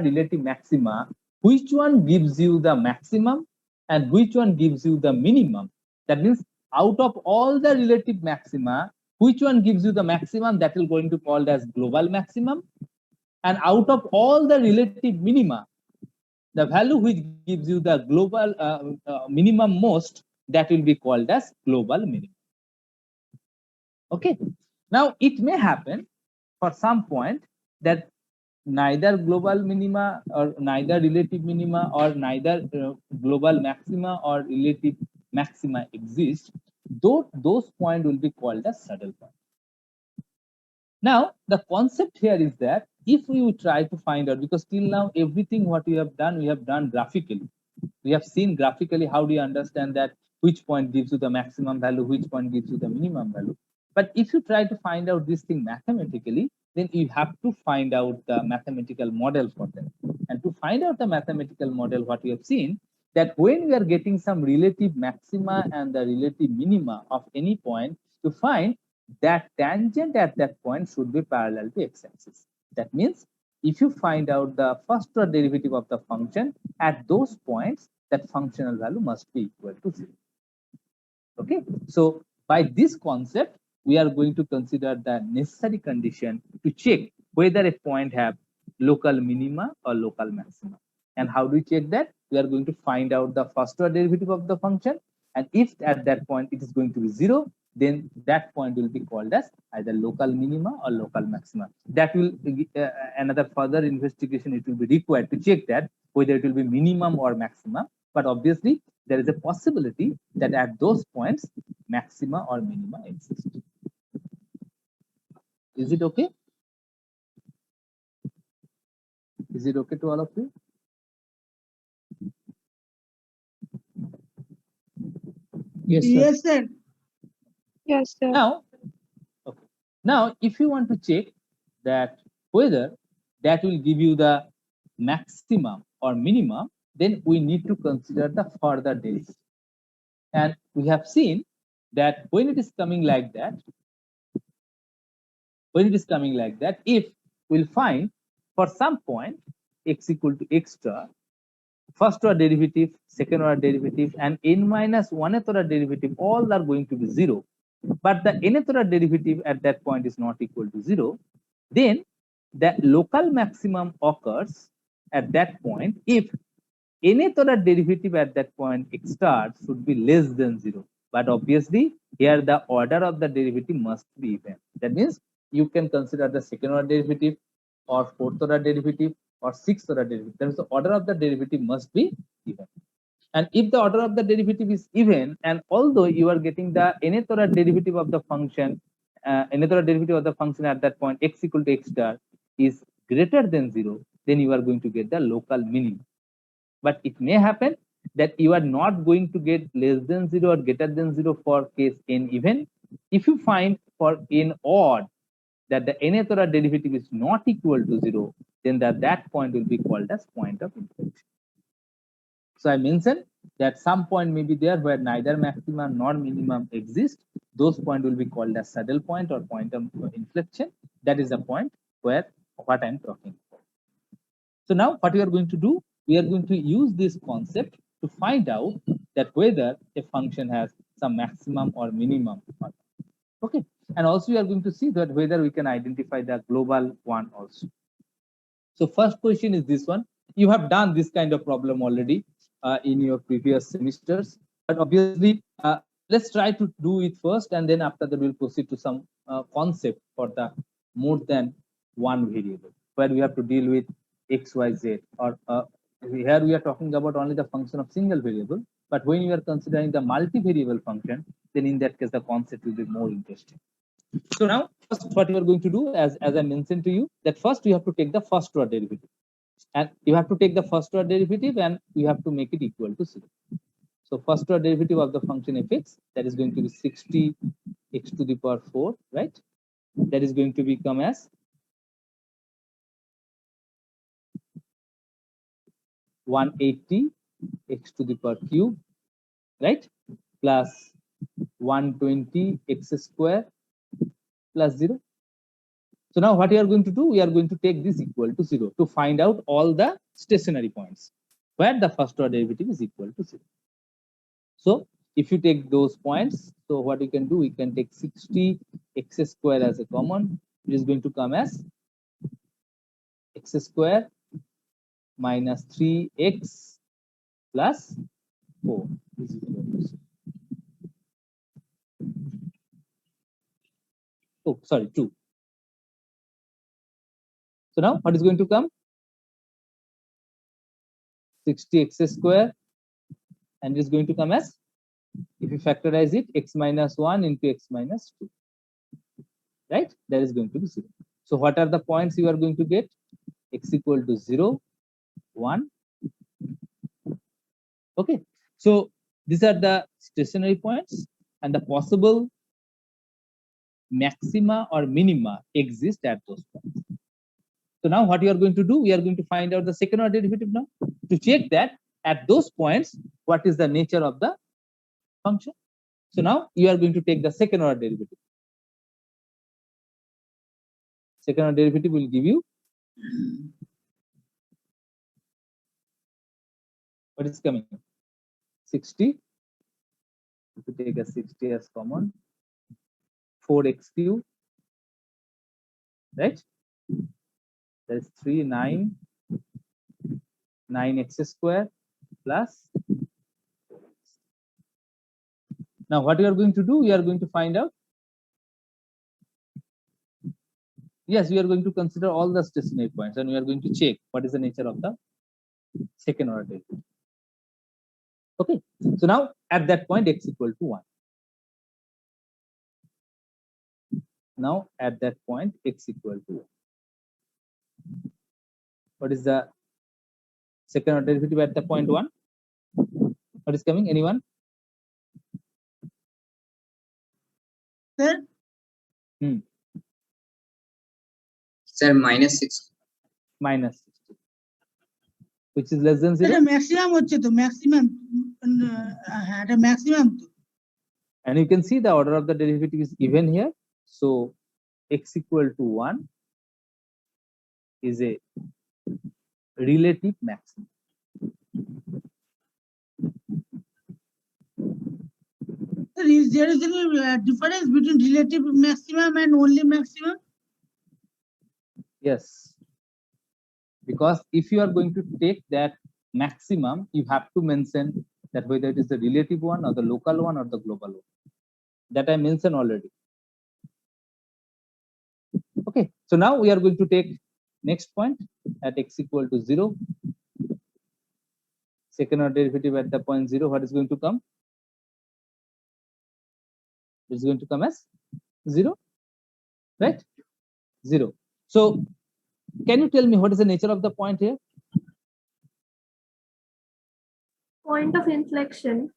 relative maxima, which one gives you the maximum and which one gives you the minimum. That means out of all the relative maxima, which one gives you the maximum, that will going to called as global maximum. And out of all the relative minima, the value which gives you the global minimum most, that will be called as global minimum. Okay. Now it may happen for some point that neither global minima or neither relative minima or neither global maxima or relative maxima exist, though those points will be called as saddle point. Now the concept here is that if we try to find out, because till now everything what we have done graphically. We have seen graphically how do you understand that which point gives you the maximum value, which point gives you the minimum value. But if you try to find out this thing mathematically, then you have to find out the mathematical model for that. And to find out the mathematical model, what we have seen that when we are getting some relative maxima and the relative minima of any point, to find that tangent at that point should be parallel to x-axis. That means if you find out the first order derivative of the function at those points, that functional value must be equal to 0. Okay, so by this concept, we are going to consider the necessary condition to check whether a point have local minima or local maxima. And how do we check that? We are going to find out the first order derivative of the function. And if at that point it is going to be 0, then that point will be called as either local minima or local maxima. That will another further investigation, it will be required to check that whether it will be minimum or maximum. But obviously, there is a possibility that at those points, maxima or minima exist. Is it okay? Is it okay to all of you? Yes, sir. Yes, sir. Yes, sir. Now, okay. Now, if you want to check that whether that will give you the maximum or minimum, then we need to consider the further derivative. And we have seen that when it is coming like that, if we'll find for some point x equal to x star, first order derivative, second order derivative, and n minus 1th order derivative, all are going to be 0. But the nth order derivative at that point is not equal to 0. Then the local maximum occurs at that point if nth order derivative at that point x star should be less than 0. But obviously, here the order of the derivative must be even. That means you can consider the second order derivative or fourth order derivative or sixth order derivative. That is, the order of the derivative must be even. And if the order of the derivative is even, and although you are getting the nth order derivative of the function, nth order derivative of the function at that point x equal to x star is greater than 0, then you are going to get the local minimum. But it may happen that you are not going to get less than 0 or greater than 0 for case n even. If you find for n odd that the nth order derivative is not equal to 0, then that point will be called as point of inflection. So I mentioned that some point may be there where neither maximum nor minimum exist. Those points will be called as saddle point or point of inflection. That is the point where what I'm talking about. So now what we are going to do, we are going to use this concept to find out that whether a function has some maximum or minimum. Okay, and also we are going to see that whether we can identify the global one also. So first question is this one. You have done this kind of problem already in your previous semesters, but obviously let's try to do it first, and then after that we'll proceed to some concept for the more than one variable where we have to deal with x, y, z, or here we are talking about only the function of single variable. But when you are considering the multi-variable function, then in that case the concept will be more interesting. So now, first, what you are going to do, as I mentioned to you, that first you have to take the first order derivative, and you have to take the first order derivative, and you have to make it equal to 0. So first order derivative of the function f(x), that is going to be 60 x to the power 4, right? That is going to become as 180 x to the power cube, right? Plus 120 x square plus 0. So now what we are going to do, we are going to take this equal to 0 to find out all the stationary points where the first order derivative is equal to 0. So if you take those points, so what we can do, we can take 60 x square as a common. It is going to come as x square minus 3x plus 4 is equal to 0. Oh, sorry, 2. So now what is going to come? 60x square, and it is going to come as, if you factorize it, x minus 1 into x minus 2, right? That is going to be 0. So what are the points you are going to get? X equal to 0, 1. Okay, so these are the stationary points, and the possible maxima or minima exist at those points. So now what we are going to do, we are going to find out the second order derivative now to check that at those points, what is the nature of the function. So now you are going to take the second order derivative. Second order derivative will give you, what is coming? 60. If you take a 60 as common, 4x cube, right? That is 3, 9, 9x square plus. Now what we are going to do, we are going to find out. Yes, we are going to consider all the stationary points, and we are going to check what is the nature of the second order derivative. Okay, so now at that point x equal to 1. Now at that point x equal to 1. What is the second order derivative at the point 1? What is coming? Anyone? Sir? Sir, minus 6. Minus 60, which is less than 0. Maximum হচ্ছে তো maximum এটা maximum তো And you can see the order of the derivative is even here. So x equal to 1 is a relative maximum. Is there any difference between relative maximum and only maximum? Yes, because if you are going to take that maximum, you have to mention that whether it is the relative one or the local one or the global one. That I mentioned already. Okay, so now we are going to take next point at x equal to 0. Second order derivative at the point 0, what is going to come? It's going to come as 0, right? 0. So can you tell me what is the nature of the point here? Point of inflection.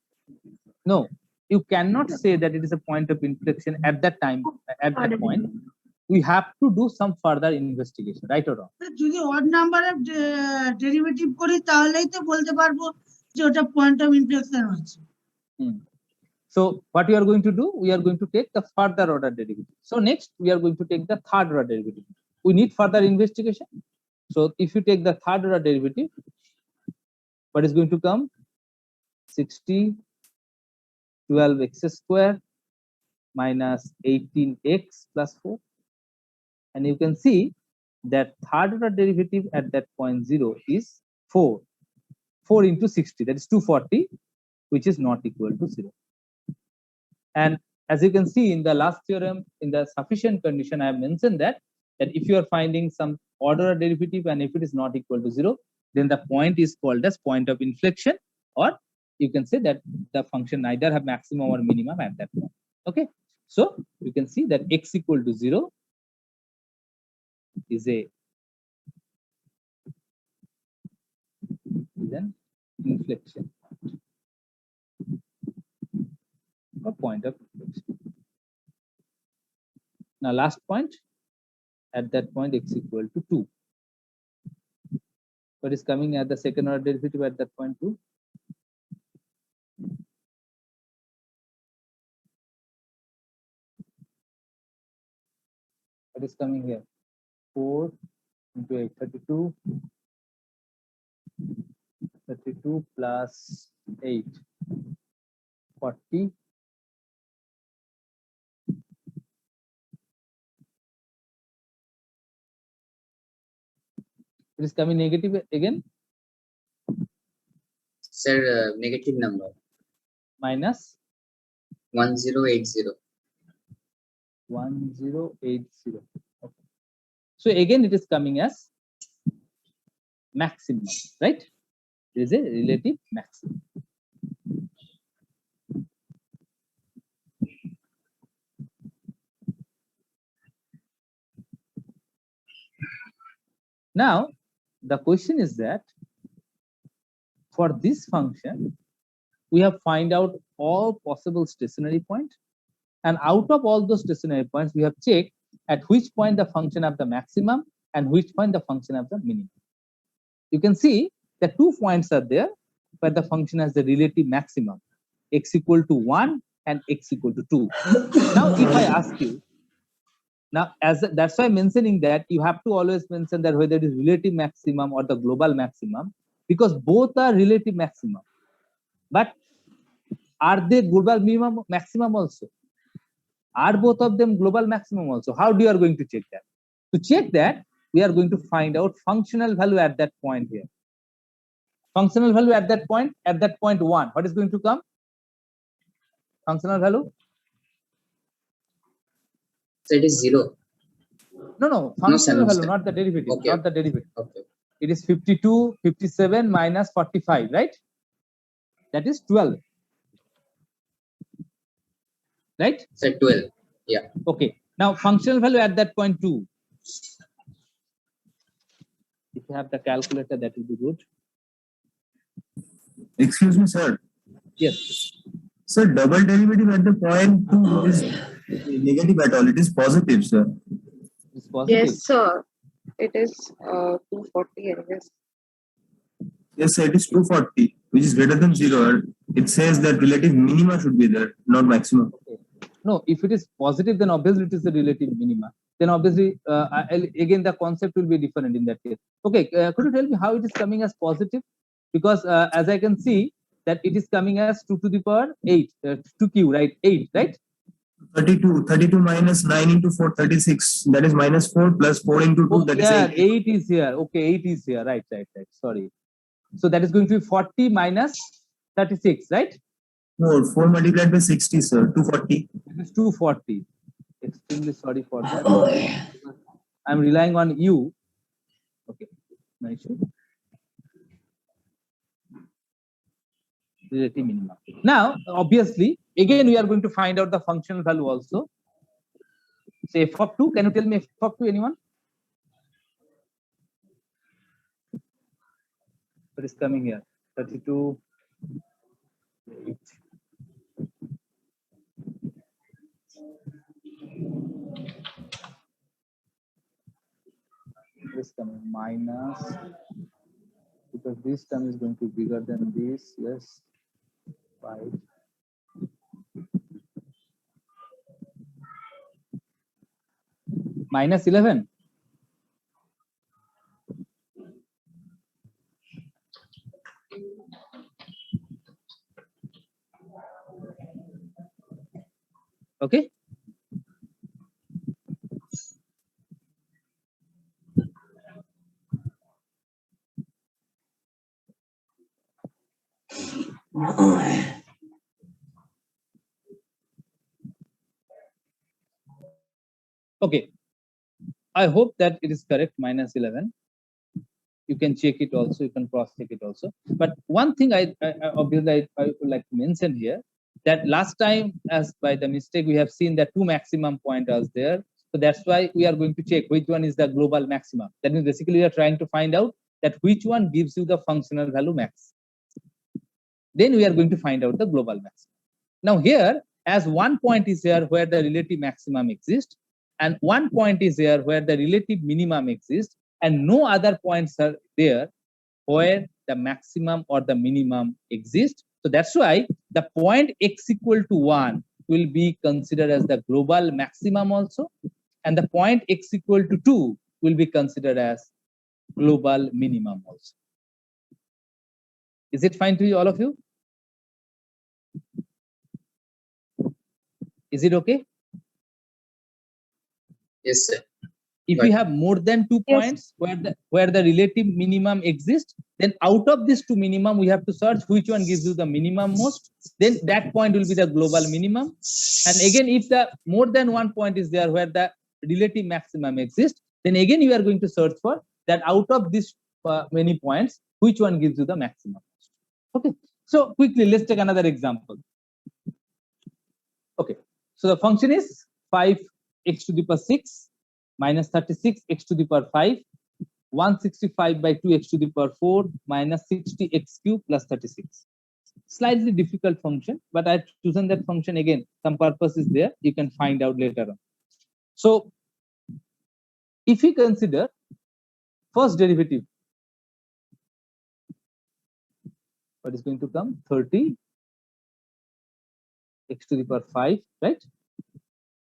No, you cannot say that it is a point of inflection at that time, at that point. We have to do some further investigation, right or wrong? যদি odd number এর derivative করি তাহলেই তো বলতে পারবো যে ওটা point of inflection হচ্ছে। So what we are going to do, we are going to take the further order derivative. So next we are going to take the third order derivative. We need further investigation. So if you take the third order derivative, what is going to come? 60 12x square minus 18x plus 4. And you can see that third order derivative at that point 0 is 4. 4 into 60, that is 240, which is not equal to 0. And as you can see in the last theorem, in the sufficient condition, I have mentioned that if you are finding some order derivative and if it is not equal to 0, then the point is called as point of inflection, or you can say that the function neither have maximum or minimum at that point. Okay, so you can see that x equal to 0 is an inflection or point of inflection. Now last point, at that point x equal to 2. What is coming at the second order derivative at that point 2? What is coming here? 4 into 8, 32. 32 plus 8, 40. It is coming negative again. Sir, negative number. Minus 1080. 1080. Okay. So again, it is coming as maximum, right? It is a relative maximum. Now, the question is that for this function, we have find out all possible stationary points, and out of all those stationary points, we have checked at which point the function have the maximum and which point the function have the minimum. You can see the 2 points are there where the function has the relative maximum, x equal to 1 and x equal to 2. Now, if I ask you, now that's why I'm mentioning that you have to always mention that whether it is relative maximum or the global maximum, because both are relative maximum. But are they global minimum maximum also? Are both of them global maximum also? How do you are going to check that? To check that, we are going to find out functional value at that point here. Functional value at that point 1. What is going to come? Functional value? So it is 0. No, functional value, sir. not the derivative, Okay. not the derivative. Okay. It is 52, 57 minus 45, right? That is 12. Right? So 12. Yeah. Okay. Now, functional value at that point 2. If you have the calculator, that will be good. Excuse me, sir. Yes. Sir, double derivative at the point 2 is negative at all. It is positive, sir. It's positive. Yes, sir. It is 240, I guess. Yes, sir, it is 240, which is greater than 0. It says that relative minima should be there, not maximum. Okay. No, if it is positive, then obviously it is the relative minima. Then obviously, again, the concept will be different in that case. Okay, could you tell me how it is coming as positive? Because as I can see, that it is coming as 2 to the power 8, 2q, right? 8, right? 32 minus 9 into 4, 36. That is minus 4 plus 4 into 2, Oh, that yeah, is 8. 8 is here. Okay, 8 is here. Right. Sorry. So that is going to be 40 minus 36, right? 4 multiplied by 60, sir. 240. It is 240. Extremely sorry for that. I'm relying on you. Okay, no issue. Relative minimum. Now, obviously, again, we are going to find out the functional value also. So f of 2, can you tell me f of 2, anyone? What is coming here? 32. 8. This coming minus, because this term is going to be bigger than this. Yes, 5. Minus 11. Okay. Okay. I hope that it is correct, minus 11. You can check it also, you can cross check it also. But one thing I obviously I would like to mention here, that last time, as by the mistake, we have seen that 2 maximum pointers there. So that's why we are going to check which one is the global maximum. That means basically we are trying to find out that which one gives you the functional value max. Then we are going to find out the global maximum. Now here, as one point is here where the relative maximum exists, and one point is here where the relative minimum exists, and no other points are there where the maximum or the minimum exists. So that's why the point x equal to 1 will be considered as the global maximum also, and the point x equal to 2 will be considered as global minimum also. Is it fine to you, all of you? Is it okay? Yes, sir. If But- you have more than 2 Yes. points where the relative minimum exists, then out of these 2 minimum, we have to search which one gives you the minimum most. Then that point will be the global minimum. And again, if the more than 1 point is there where the relative maximum exists, then again you are going to search for that out of these many points, which one gives you the maximum. Okay. So quickly, let's take another example. Okay. So the function is 5x to the power 6 minus 36 x to the power 5, 165 by 2 x to the power 4 minus 60 x cube plus 36. Slightly difficult function, but I've chosen that function again. Some purpose is there. You can find out later on. So if we consider first derivative, what is going to come? 30 x to the power 5, right?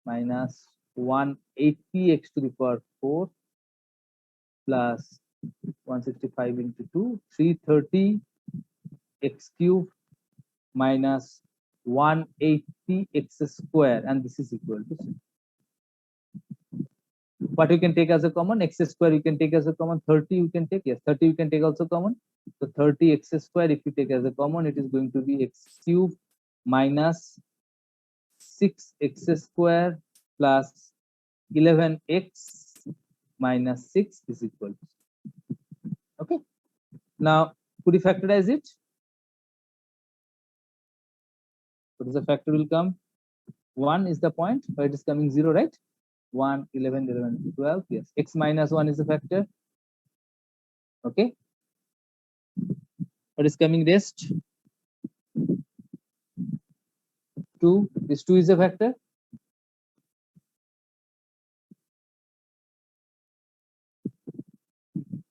Minus 180 x to the power 4 plus 165 into 2, 330 x cube minus 180 x square, and this is equal to 0. What you can take as a common? X square you can take as a common. 30 you can take. Yes, 30 you can take also common. So 30 x square, if you take as a common, it is going to be x cube minus 6x square plus 11x minus 6 is equal to. Okay. Now, could you factorize it? What is the factor will come? 1 is the point where it is coming 0, right? 1, 11, 11, 12. Yes. X minus 1 is the factor. Okay. What is coming rest? 2. This 2 is a factor.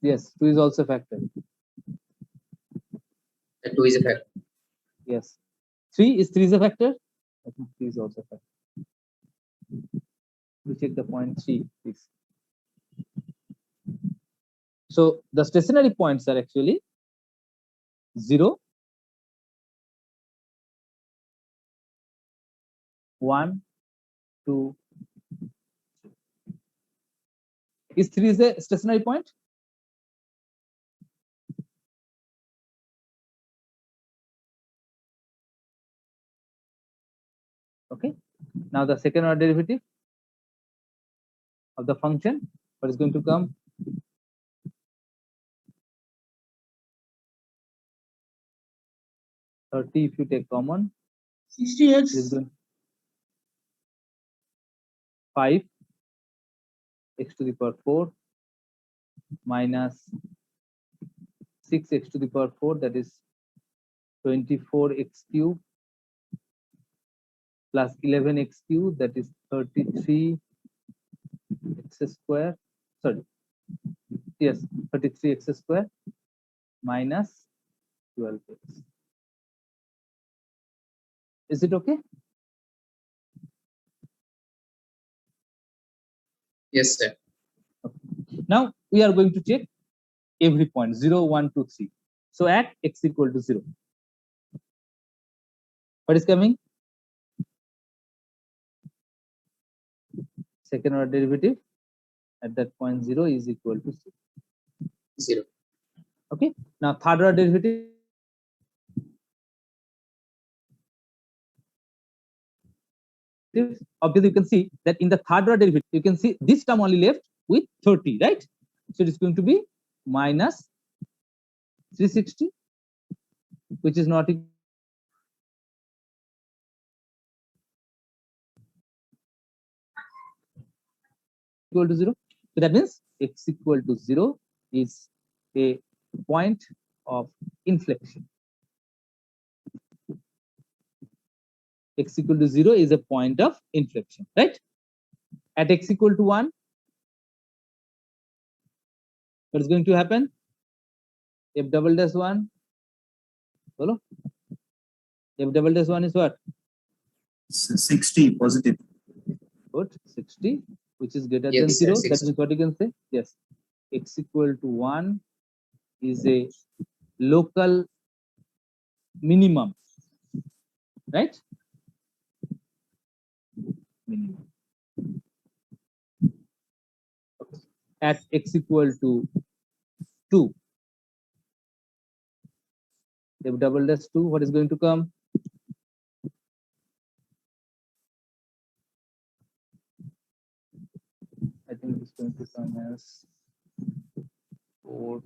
Yes, 2 is also a factor. That 2 is a factor. Yes. 3 is a factor. I think 3 is also a factor. We check the point 3, please. So the stationary points are actually 0, 1, 2. Is 3 is a stationary point? Okay. Now the second order derivative of the function, what is going to come? Thirty if you take common, 60x it is going 5 x to the power 4 minus 6x to the power 4, that is 24x cube plus 11x cube, that is 33x square. Sorry, yes, 33x square minus 12x. Is it okay? Yes, sir. Now we are going to check every point 0, 1, 2, 3. So at x equal to 0, what is coming? Second order derivative at that point 0 is equal to 0. 0. Okay. Now third order derivative. Obviously, you can see that in the third order derivative, you can see this term only left with 30, right? So it is going to be minus 360, which is not equal to 0. So that means x equal to 0 is a point of inflection. X equal to 0 is a point of inflection, right? At x equal to 1, what is going to happen? F double dash 1, follow? F double dash 1 is what? 60 positive. Good, 60 which is greater Yes, than sir, 0. six. That is what you can say. Yes, x equal to 1 is a local minimum, right? Minimum. At x equal to 2. If double dash 2, what is going to come? I think it's going to come as 4,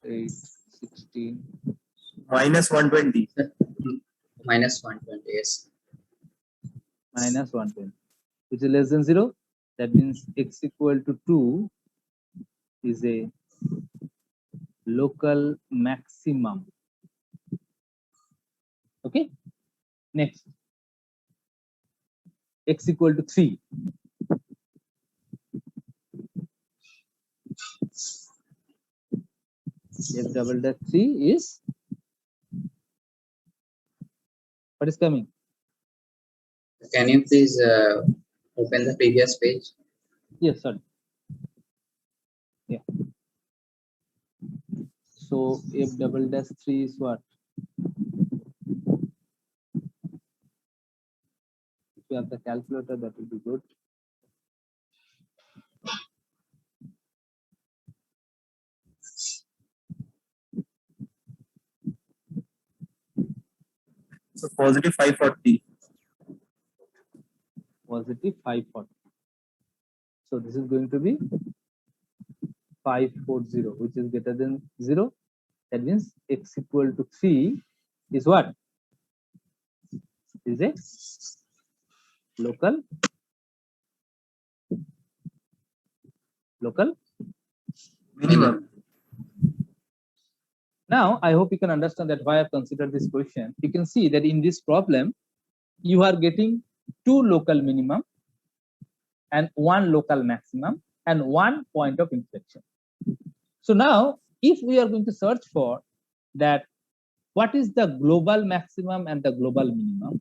8, 16. Minus 120. Minus 120, yes. Minus 120, which is less than 0. That means x equal to 2 is a local maximum. Okay. Next, x equal to 3. F double dash 3 is what is coming? Can you please open the previous page? Yes, sorry. Yeah. So F double dash 3 is what? If you have the calculator, that will be good. So positive 540. Positive 540. So this is going to be 540, which is greater than 0. That means x equal to 3 is what? Is a local Minimum. Now, I hope you can understand that why I've considered this question. You can see that in this problem, you are getting 2 local minimum and 1 local maximum and 1 point of inflection. So now, if we are going to search for that, what is the global maximum and the global minimum?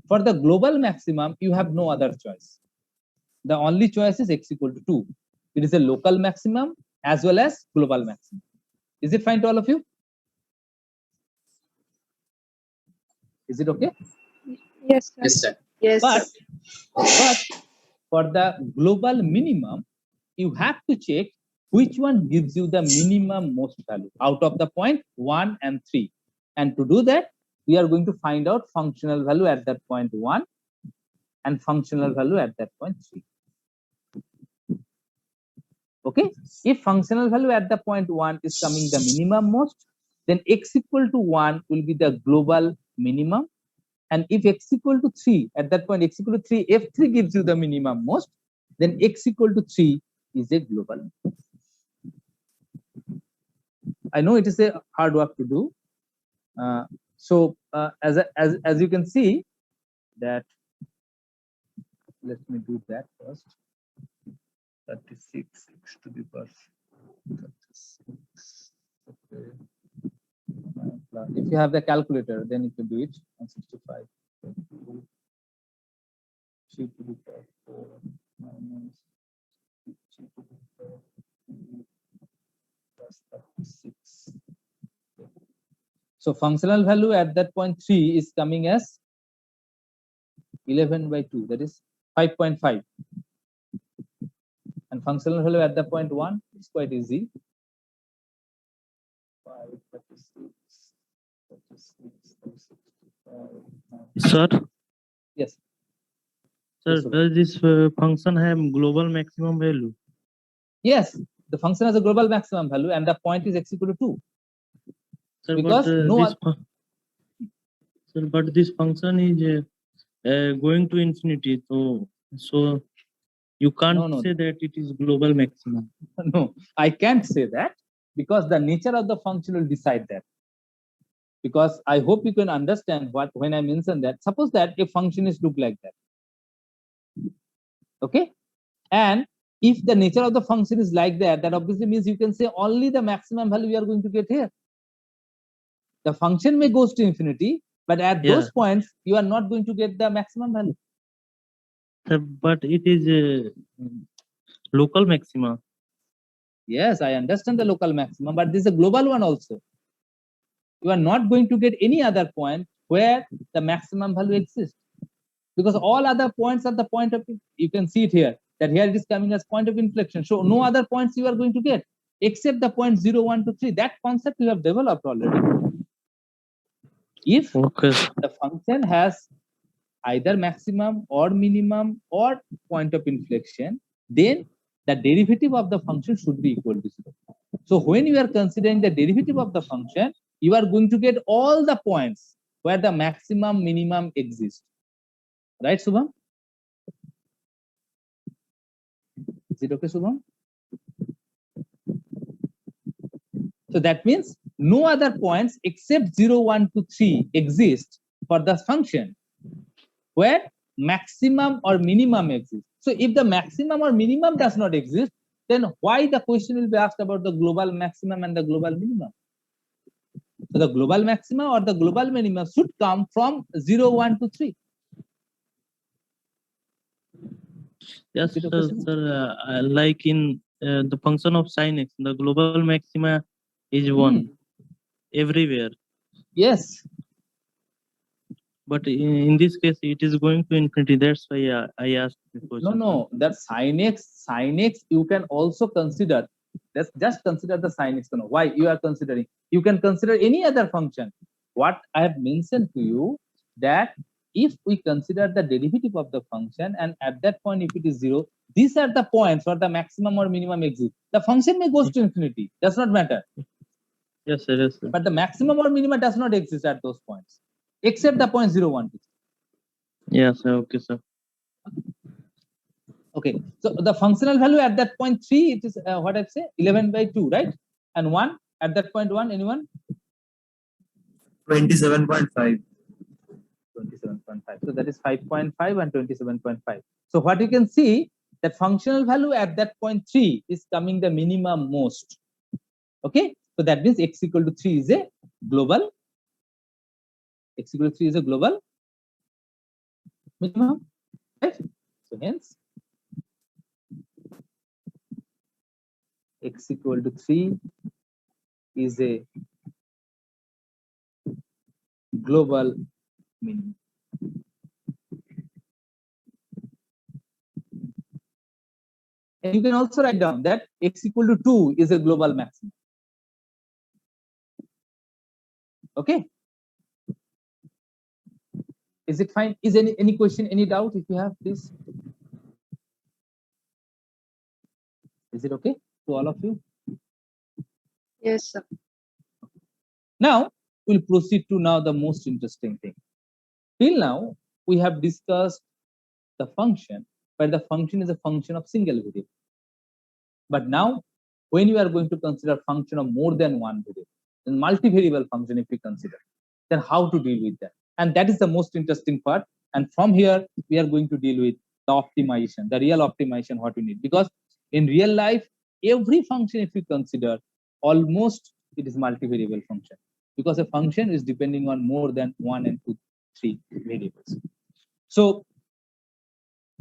For the global maximum, you have no other choice. The only choice is x equal to 2. It is a local maximum as well as global maximum. Is it fine to all of you? Is it okay? Yes, sir. Yes, sir. Yes, But, sir. but for the global minimum, you have to check which one gives you the minimum most value out of the point 1 and 3. And to do that, we are going to find out functional value at that point 1 and functional value at that point 3. Okay, if functional value at the point 1 is coming the minimum most, then x equal to 1 will be the global minimum. And if x equal to 3, at that point x equal to 3, f3 gives you the minimum most, then x equal to 3 is a global. I know it is a hard work to do. As you can see that, let me do that first. 36 x to the power 36. Okay. If you have the calculator, then you can do it. 165. 3 to the power 4 minus 3 to the power 3 plus 36. So functional value at that point 3 is coming as 11 by 2, that is 5.5. And functional value at the point 1 is quite easy. 5, 36, 36, 65. Sir, Yes. sir, Yes, sir. does this function have global maximum value? Yes, the function has a global maximum value and the point is x equal to 2. Sir, Because but this function is going to infinity, so you can't No. say that it is global maximum. No, I can't say that because the nature of the function will decide that. Because I hope you can understand what when I mention that. Suppose that a function is look like that. Okay, and if the nature of the function is like that, that obviously means you can say only the maximum value we are going to get here. The function may goes to infinity, but at those points you are not going to get the maximum value. Sir, but it is local maxima. Yes, I understand the local maximum, but this is a global one also. You are not going to get any other point where the maximum value exists, because all other points are the point of, you can see it here, that here it is coming as point of inflection. So no other points you are going to get except the point 0, 1, 2, 3. That concept you have developed already. If Okay. the function has either maximum or minimum or point of inflection, then the derivative of the function should be equal to 0. So when you are considering the derivative of the function, you are going to get all the points where the maximum, minimum exist. Right, Subham? Is it okay, Subham? So that means no other points except 0, 1, 2, 3 exist for the function where maximum or minimum exists. So if the maximum or minimum does not exist, then why the question will be asked about the global maximum and the global minimum? So the global maxima or the global minimum should come from 0, 1, 2, 3. Yes, Is it okay, sir. Like in the function of sin x, the global maxima is 1 everywhere. Yes. But in this case, it is going to infinity. That's why I asked the question. No, that sin x you can also consider. Let's just consider the sin x. No, why you are considering? You can consider any other function. What I have mentioned to you, that if we consider the derivative of the function and at that point if it is 0, these are the points where the maximum or minimum exists. The function may go to infinity, does not matter. Yes, sir. Yes, sir. But the maximum or minimum does not exist at those points, except the point 0, 1, 2. Yes, sir. Okay, sir. Okay, so the functional value at that point 3, it is what I say 11/2, right? And 1 at that point 1, anyone? 27.5. 27.5. So that is 5.5 and 27.5. So what you can see, that functional value at that point 3 is coming the minimum most. Okay, so that means x equal to 3 is a global. X equal to 3 is a global minimum, right? So hence x equal to 3 is a global minimum. And you can also write down that x equal to 2 is a global maximum. Okay. Is it fine? Is any question, any doubt? If you have, please. Is it okay to all of you? Yes, sir. Now we'll proceed to now the most interesting thing. Till now we have discussed the function, where the function is a function of single variable. But now when you are going to consider function of more than one variable, then multivariable function if we consider, then how to deal with that? And that is the most interesting part. And from here we are going to deal with the optimization, the real optimization what we need. Because in real life, every function if we consider, almost it is multivariable function, because a function is depending on more than 1 and 2, 3 variables. So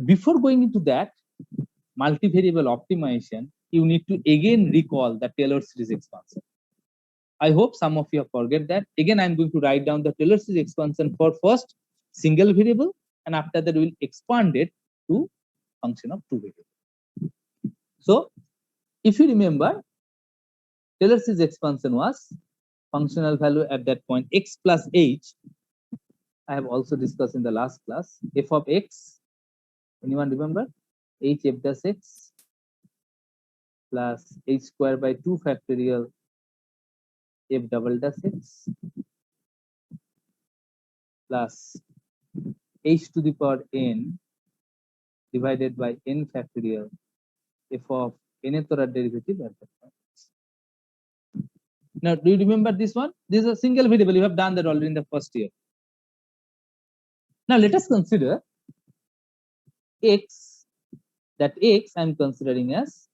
before going into that multivariable optimization, you need to again recall the Taylor series expansion. I hope some of you forget that. Again, I'm going to write down the Taylor series expansion for first single variable, and after that we'll expand it to function of two variables. So if you remember, Taylor series expansion was functional value at that point x plus h. I have also discussed in the last class. F of x, anyone remember? H f dash x plus h square by 2 factorial f double dash x plus h to the power n divided by n factorial f of nth order derivative at that point. Now, do you remember this one? This is a single variable. You have done that already in the first year. Now, let us consider x. That x I am considering as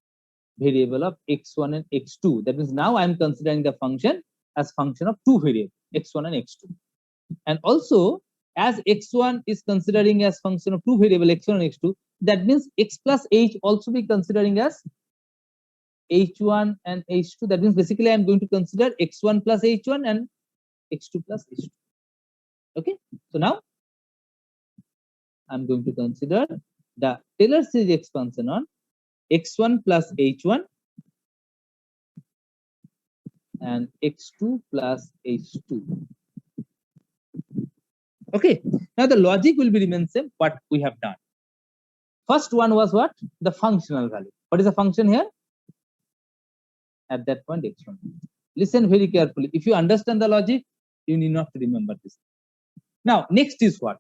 variable of x1 and x2. That means now I am considering the function as function of two variables, x1 and x2. And also, as x1 is considering as function of two variable x1 and x2, that means x plus h also be considering as h1 and h2. That means basically I'm going to consider x1 plus h1 and x2 plus h2. Okay, so now I'm going to consider the Taylor series expansion on x1 plus h1 and x2 plus h2. Okay, now the logic will be remain same what we have done. First one was what? The functional value. What is the function here? At that point x1. Listen very carefully. If you understand the logic, you need not to remember this. Now next is what?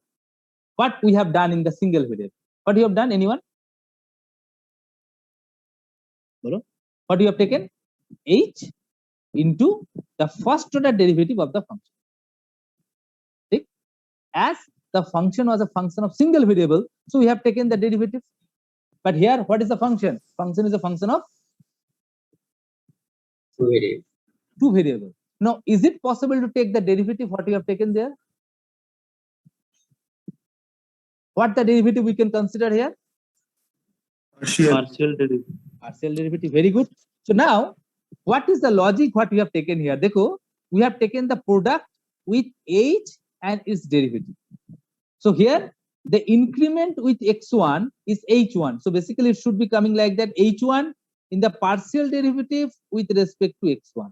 What we have done in the single variable. What you have done, anyone? What you have taken? H into the first order derivative of the function. Okay? As the function was a function of single variable, so we have taken the derivative. But here, what is the function? Function is a function of two variables. Now, is it possible to take the derivative what we have taken there? What the derivative we can consider here? Partial. Partial derivative. Partial derivative. Very good. So now, what is the logic what we have taken here? Dekho, we have taken the product with h and its derivative. So here, the increment with x1 is h1. So basically, it should be coming like that: h1 in the partial derivative with respect to x1.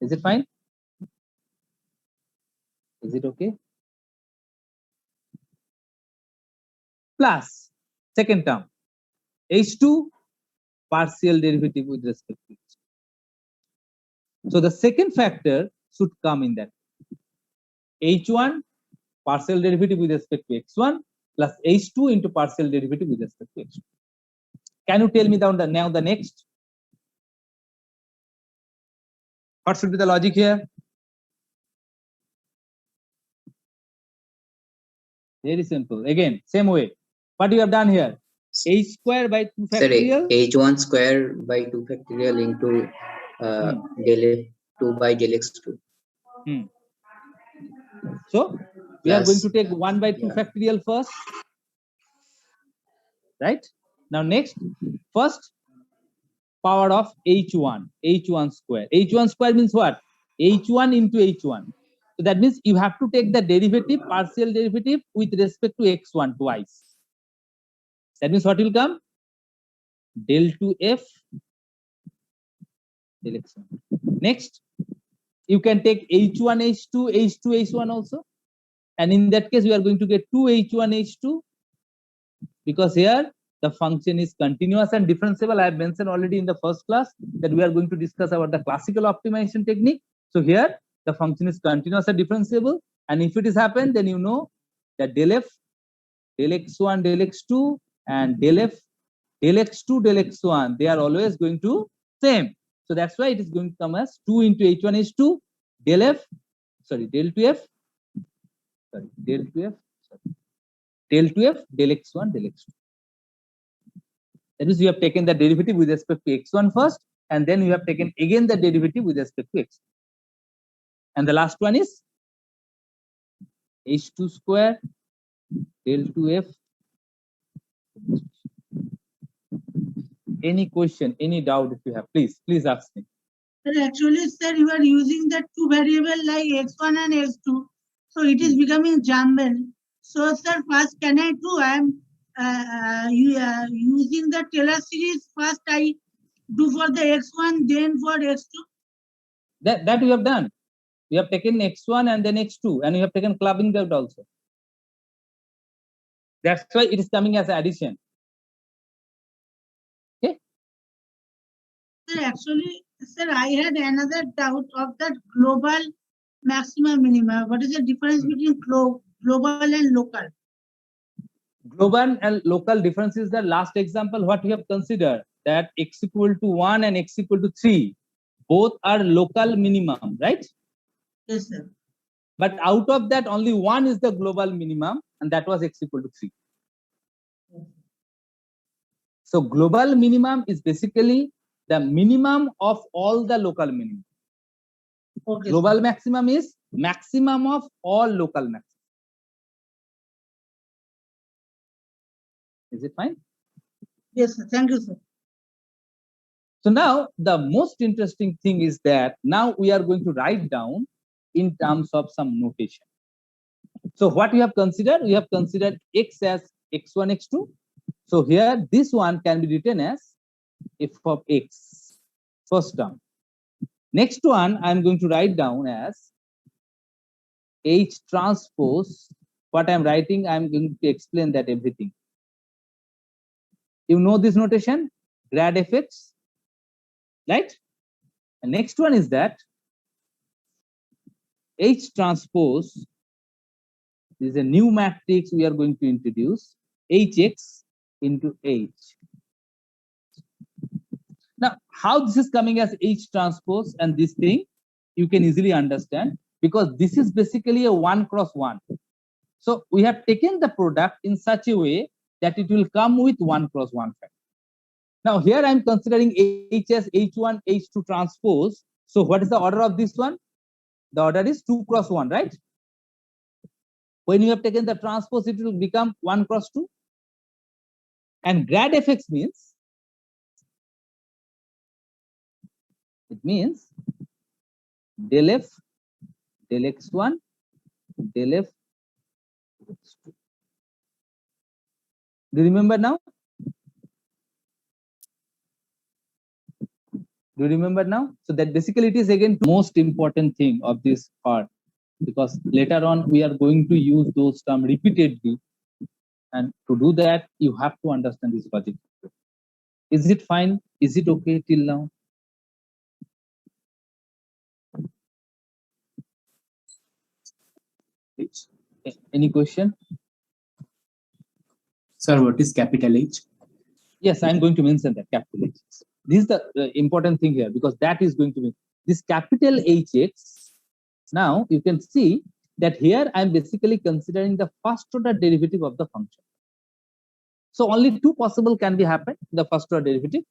Is it fine? Is it okay? Plus second term, h2 partial derivative with respect to h2. So the second factor should come in that. h1 partial derivative with respect to x1 plus h2 into partial derivative with respect to x2. Can you tell me now the next? What should be the logic here? Very simple. Again, same way. What you have done here? H square by 2 factorial. h1 square by 2 factorial into del f2 by del x2. So we are going Plus, to take 1 by 2 yeah. factorial first. Right? Now next, first power of h1 square. H1 square means what? H1 into h1. So that means you have to take the derivative, partial derivative with respect to x1 twice. That means what will come? Del 2f del x1. Next, you can take h1 h2 h2 h1 also, and in that case we are going to get 2 h1 h2, because here the function is continuous and differentiable. I have mentioned already in the first class that we are going to discuss about the classical optimization technique. So here the function is continuous and differentiable, and if it is happened, then you know that del f del x1 del x2 and del f del x2 del x1, they are always going to same. So that's why it is going to come as 2 into h1 h2 del f, sorry, del 2f, sorry, del 2f, sorry, del 2f del x1 del x2. That means you have taken the derivative with respect to x1 first, and then you have taken again the derivative with respect to x2. And the last one is h2 square del 2f. Any question, any doubt if you have, please ask me. But actually, sir, you are using the two variable like x1 and x2, so it is becoming jumbled. So, sir, first can I do? I am using the Taylor series. First, I do for the x1, then for x2. That you have done. You have taken x1 and then x2, and you have taken clubbing that also. That's why it is coming as addition. Okay. Sir, actually, sir, I had another doubt of that global maximum minima. What is the difference between global and local? Global and local difference is the last example what we have considered, that x equal to 1 and x equal to 3 both are local minimum, right? Yes, sir. But out of that only one is the global minimum, and that was x equal to 3. So global minimum is basically the minimum of all the local minimum. Okay. Global maximum is maximum of all local maximum. Is it fine? Yes, sir. Thank you, sir. So now the most interesting thing is that now we are going to write down in terms of some notation. So what we have considered? We have considered x as x1, x2. So here this one can be written as f of x, first term. Next one I'm going to write down as H transpose. What I'm writing, I'm going to explain that everything. You know this notation, grad fx, right? And next one is that H transpose is a new matrix we are going to introduce, Hx into H. Now, how this is coming as H transpose and this thing, you can easily understand because this is basically a 1 cross 1. So we have taken the product in such a way that it will come with 1 cross 1 factor. Now here I'm considering H as H1, H2 transpose. So what is the order of this one? The order is 2 cross 1, right? When you have taken the transpose, it will become 1 cross 2. And grad fx means, it means del f, del x1, del f, x2. Do you remember now? Do you remember now? So that basically it is again the most important thing of this part, because later on we are going to use those terms repeatedly, and to do that you have to understand this logic. Is it fine? Is it okay till now? Any question? Sir, what is capital H? Yes, I'm going to mention that capital H. This is the important thing here, because that is going to be this capital Hx. Now you can see that here I'm basically considering the first order derivative of the function. So only two possible can be happen, the first order derivative.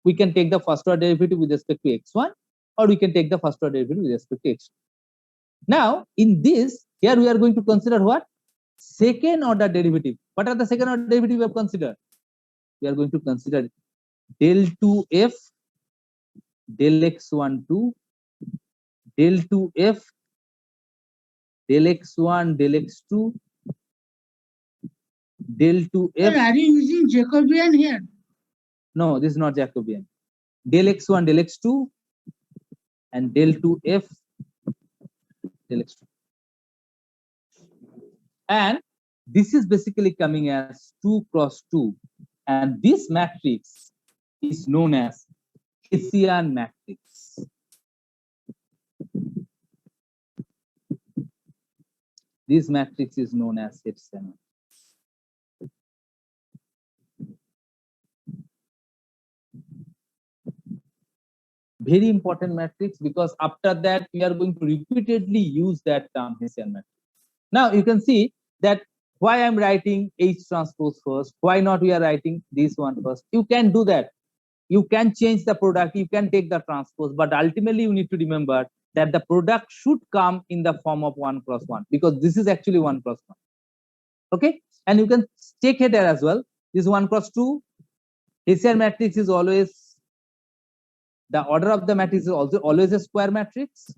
We can take the first order derivative with respect to x1, or we can take the first order derivative with respect to x2. Now in this, here we are going to consider what? Second order derivative. What are the second order derivative we have considered? We are going to consider del 2f, del x12, del 2f, del x1, del x2, del 2f. Sir, are you using Jacobian here? No, this is not Jacobian. Del x1, del x2, and del 2f, del x2. And this is basically coming as 2 cross 2. And this matrix is known as Hessian matrix. This matrix is known as Hessian. Very important matrix, because after that we are going to repeatedly use that term Hessian matrix. Now you can see that why I'm writing H transpose first, why not we are writing this one first. You can do that. You can change the product, you can take the transpose, but ultimately you need to remember that the product should come in the form of 1 cross 1, because this is actually 1 cross 1. Okay, and you can check it there as well. This 1 cross 2, Hessian matrix is always, the order of the matrix is also always a square matrix,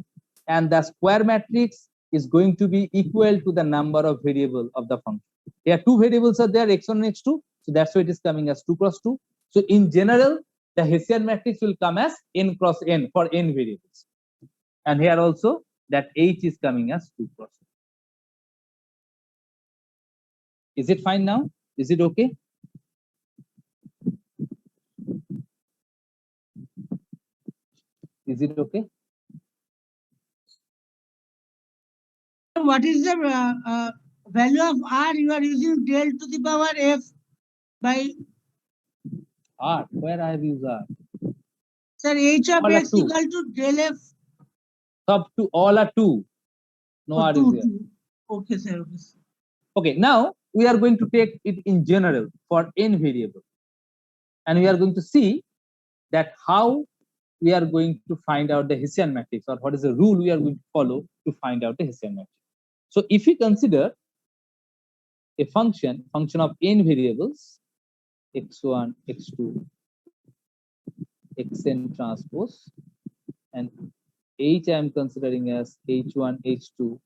and the square matrix is going to be equal to the number of variable of the function. There are two variables are there, x1 and x2, so that's why it is coming as 2 cross 2. So in general, the Hessian matrix will come as n cross n for n variables. And here also that H is coming as 2 cross 2. Is it fine now? Is it okay? Is it okay? What is the value of R? You are using del to the power f by, R, where I have used R? sir, h of All are x two. equal to del f. Sub to all are 2. No R is two, here. two. Okay, sir. Okay, sir. Okay, now we are going to take it in general for n variable, and we are going to see that how we are going to find out the Hessian matrix, or what is the rule we are going to follow to find out the Hessian matrix. So if we consider a function of n variables, x1, x2, xn transpose, and H I am considering as h1, h2,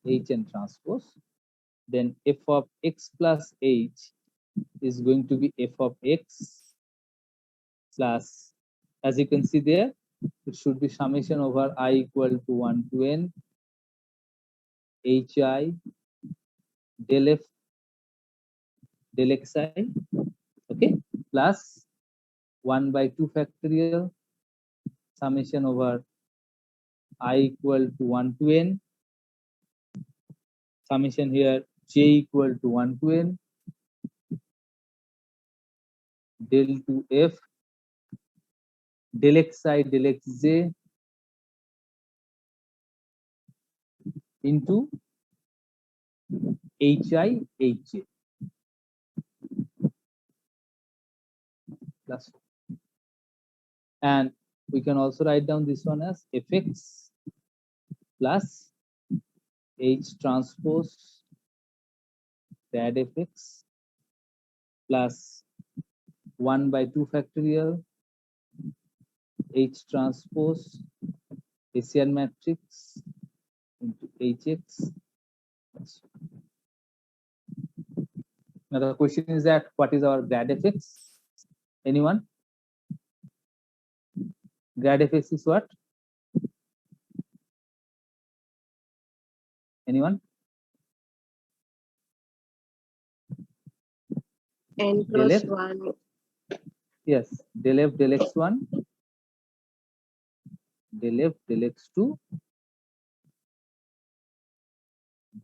hn transpose. Then f of x plus h is going to be f of x plus, as you can see there, it should be summation over I equal to 1 to n hi del f del xi, okay, plus 1 by 2 factorial summation over I equal to 1 to n, summation here j equal to 1 to n del to f del xi del xj into hi hj plus, and we can also write down this one as fx plus h transpose grad fx plus 1 by 2 factorial H transpose Hessian matrix into Hx. Now the question is that what is our grad fx? Anyone? Grad fx is what? Anyone? N Del cross F? 1. Yes, del f del x1, del f del x2,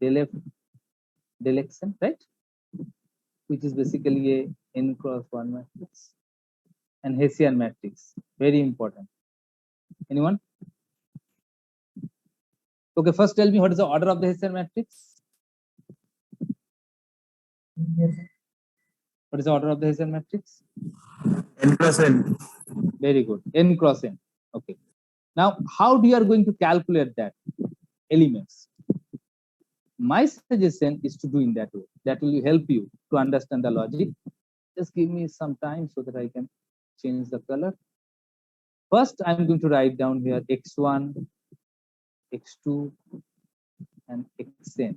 del f del xn, right? Which is basically a n cross 1 matrix and Hessian matrix. Very important. Anyone? Okay, first tell me what is the order of the Hessian matrix? What is the order of the Hessian matrix? N plus n. Very good. N cross n. Okay. Now, how you are going to calculate that elements? My suggestion is to do in that way. That will help you to understand the logic. Just give me some time so that I can change the color. First, I'm going to write down here x1, x2, and xn.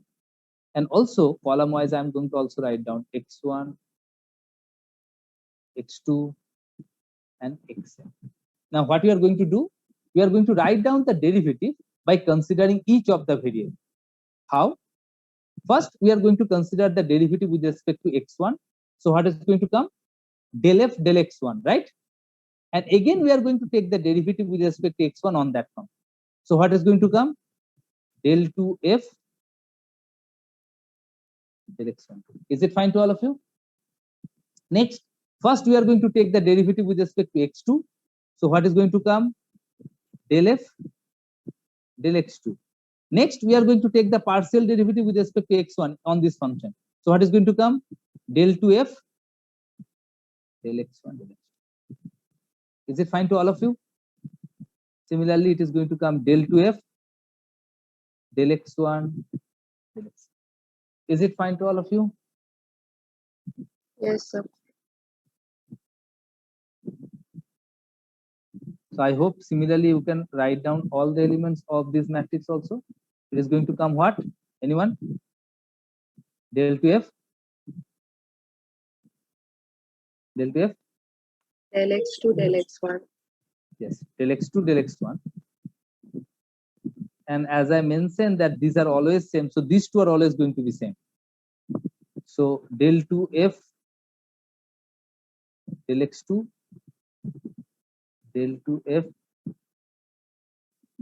And also, column wise, I'm going to also write down x1, x2, and xn. Now, what we are going to do? We are going to write down the derivative by considering each of the variables. How? First, we are going to consider the derivative with respect to x1. So, what is going to come? Del f del x1, right? And again, we are going to take the derivative with respect to x1 on that one. So, what is going to come? Del 2f del x1. Is it fine to all of you? Next, first we are going to take the derivative with respect to x2. So, what is going to come? Del f del x2. Next, we are going to take the partial derivative with respect to x1 on this function. So, what is going to come? Del 2f del x1 del x2. Is it fine to all of you? Similarly, it is going to come del 2f del x1 del x2. Is it fine to all of you? Yes, sir. So I hope similarly you can write down all the elements of this matrix also. It is going to come what? Anyone? Del 2f del 2f. Del x2 del x1. Yes, del x2 del x1. And as I mentioned that these are always same, so these two are always going to be same. So del 2f del x2 del 2f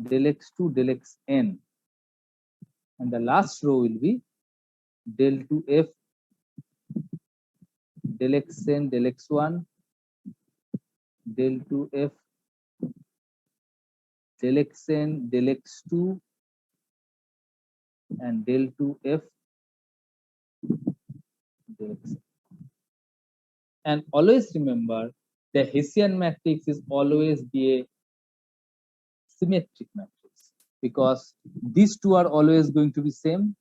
del x2 del xn, and the last row will be del 2f del xn del x1 del 2f del xn del x2 and del 2f del xn. And always remember the Hessian matrix is always be a symmetric matrix because these two are always going to be same.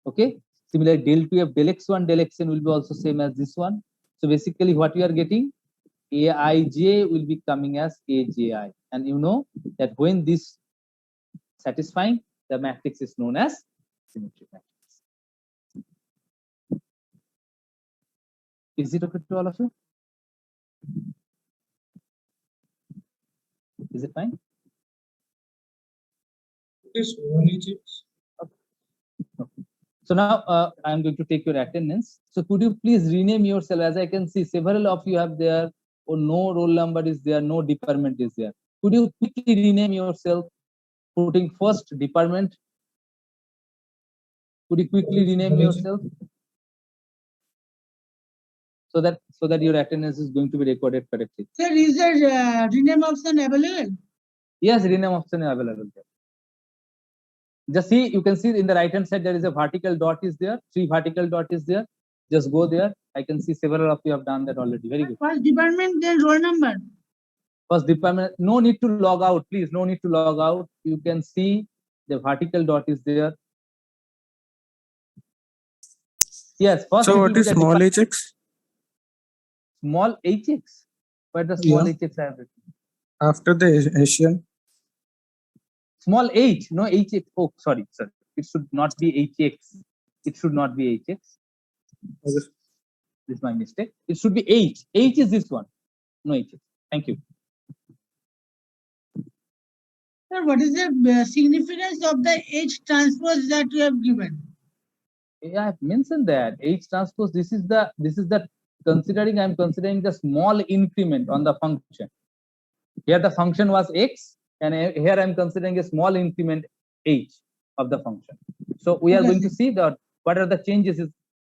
Okay, Similarly, del 2f del x1 del xn will be also same as this one. So basically what we are getting, aij will be coming as aji, and you know that when this satisfying, the matrix is known as symmetric matrix. Is it okay to all of you? Is it fine? So now I'm going to take your attendance. So could you please rename yourself? As I can see, several of you have there, or no roll number is there, no department is there. Could you quickly rename yourself, putting first department? Could you quickly rename yourself? So that your attendance is going to be recorded correctly. Sir, is there rename option available? Yes, rename option is available there. Just see, you can see in the right hand side there is a vertical dot is there, 3 vertical dot is there. Just go there. I can see several of you have done that already. Very good. First department, then roll number. First department, no need to log out, please. No need to log out. You can see the vertical dot is there. Yes, first. So what is small hx? Small hx. Where the small Yeah. hx I have written? After the Asian. Small h, no hx. Oh, sorry. It should not be hx. It should not be hx. Okay. This is my mistake. It should be h. H is this one. No hx. Thank you. Sir, what is the significance of the H transpose that you have given? Yeah, I've mentioned that H transpose. This is the considering. I'm considering the small increment on the function. Here the function was x, and here I'm considering a small increment h of the function. So we are Okay. going to see that what are the changes